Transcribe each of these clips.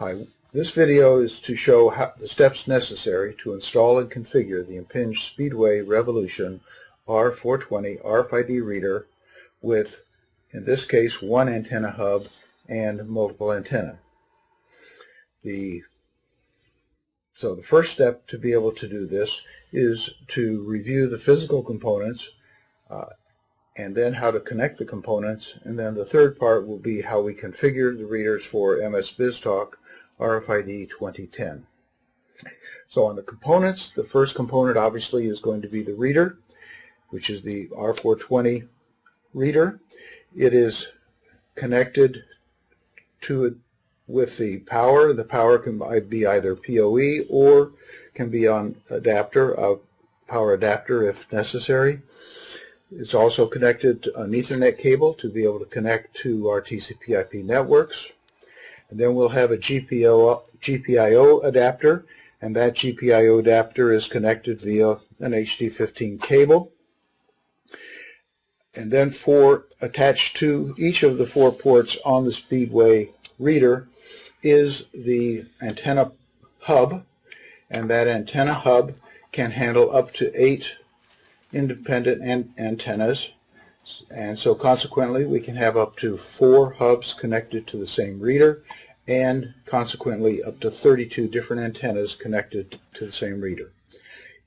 Hi, this video is to show the steps necessary to install and configure the Impinj Speedway Revolution R420 RFID reader with, in this case, one antenna hub and multiple antenna. So the first step to be able to do this is to review the physical components and then how to connect the components, and then the third part will be how we configure the readers for MS Biztalk RFID 2010. So on the components, the first component obviously is going to be the reader, which is the R420 reader. It is connected to it with the power. The power can be either PoE or can be on adapter, a power adapter if necessary. It's also connected to an Ethernet cable to be able to connect to our TCP/IP networks. And then we'll have a GPIO adapter, and that GPIO adapter is connected via an HD15 cable. And then attached to each of the 4 ports on the Speedway reader is the antenna hub, and that antenna hub can handle up to 8 independent antennas, and so consequently we can have up to 4 hubs connected to the same reader, and consequently up to 32 different antennas connected to the same reader.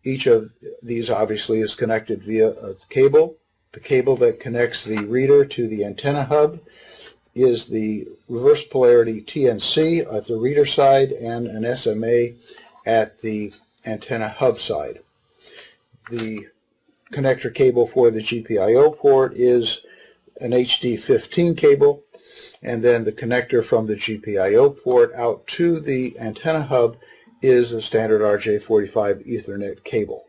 Each of these obviously is connected via a cable. The cable that connects the reader to the antenna hub is the reverse polarity TNC at the reader side and an SMA at the antenna hub side. The connector cable for the GPIO port is an HD15 cable, and then the connector from the GPIO port out to the antenna hub is a standard RJ45 Ethernet cable.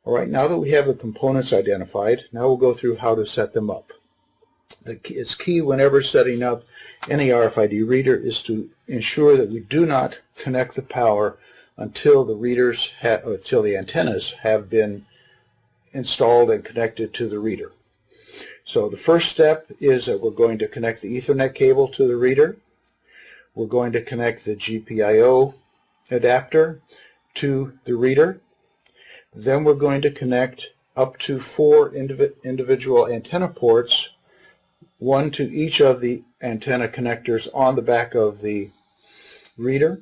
All right, now that we have the components identified, now we'll go through how to set them up. It's key whenever setting up any RFID reader is to ensure that we do not connect the power until the antennas have been installed and connected to the reader. So the first step is that we're going to connect the Ethernet cable to the reader. We're going to connect the GPIO adapter to the reader. Then we're going to connect up to 4 individual antenna ports, one to each of the antenna connectors on the back of the reader.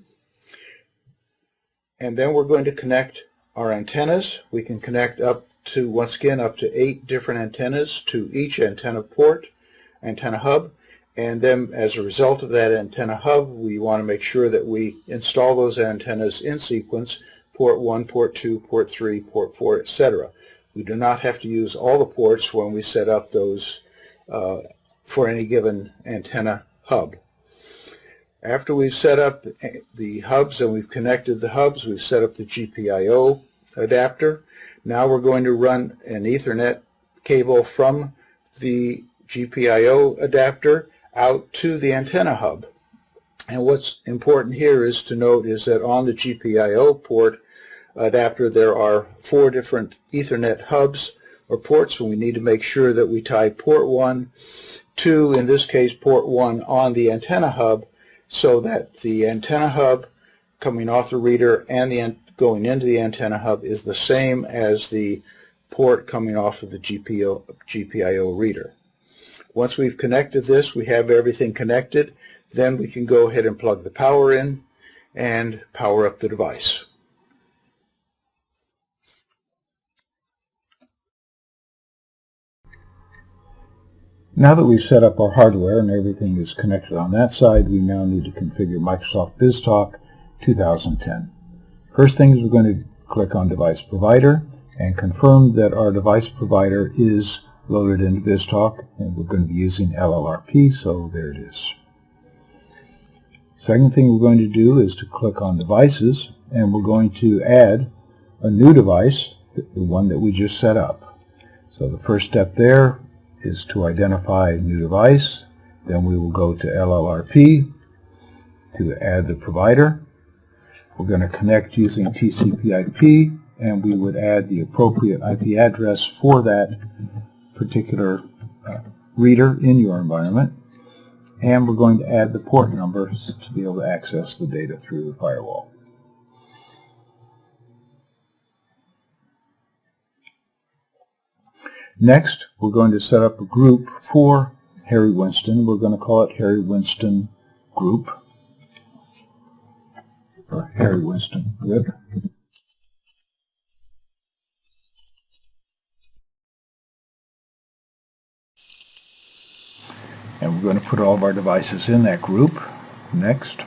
And then we're going to connect our antennas. We can connect once again up to 8 different antennas to each antenna port, antenna hub, and then as a result of that antenna hub, we want to make sure that we install those antennas in sequence: port 1, port 2, port 3, port 4, etc. We do not have to use all the ports when we set up those for any given antenna hub. After we've set up the hubs and we've connected the hubs, we've set up the GPIO adapter. Now we're going to run an Ethernet cable from the GPIO adapter out to the antenna hub. And what's important here is to note is that on the GPIO port adapter there are 4 different Ethernet hubs or ports, and we need to make sure that we tie port 1 to, in this case, port 1 on the antenna hub, so that the antenna hub coming off the reader and going into the antenna hub is the same as the port coming off of the GPIO reader. Once we've connected this, we have everything connected, then we can go ahead and plug the power in and power up the device. Now that we've set up our hardware and everything is connected on that side, we now need to configure Microsoft Biztalk 2010. First thing is we're going to click on Device Provider and confirm that our device provider is loaded into Biztalk, and we're going to be using LLRP, so there it is. Second thing we're going to do is to click on Devices, and we're going to add a new device, the one that we just set up. So the first step there is to identify a new device. Then we will go to LLRP to add the provider. We're going to connect using TCP/IP, and we would add the appropriate IP address for that particular reader in your environment. and we're going to add the port numbers to be able to access the data through the firewall. Next, we're going to set up a group for Harry Winston. We're going to call it Harry Winston Group, or Harry Winston Group. And we're going to put all of our devices in that group. Next.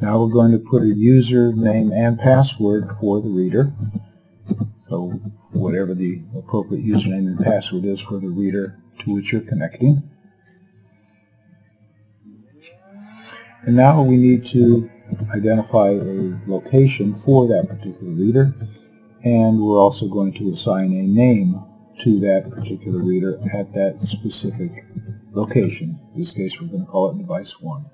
Now we're going to put a username and password for the reader. So whatever the appropriate username and password is for the reader to which you're connecting. And now we need to identify a location for that particular reader, and we're also going to assign a name to that particular reader at that specific location. In this case, we're going to call it device 1.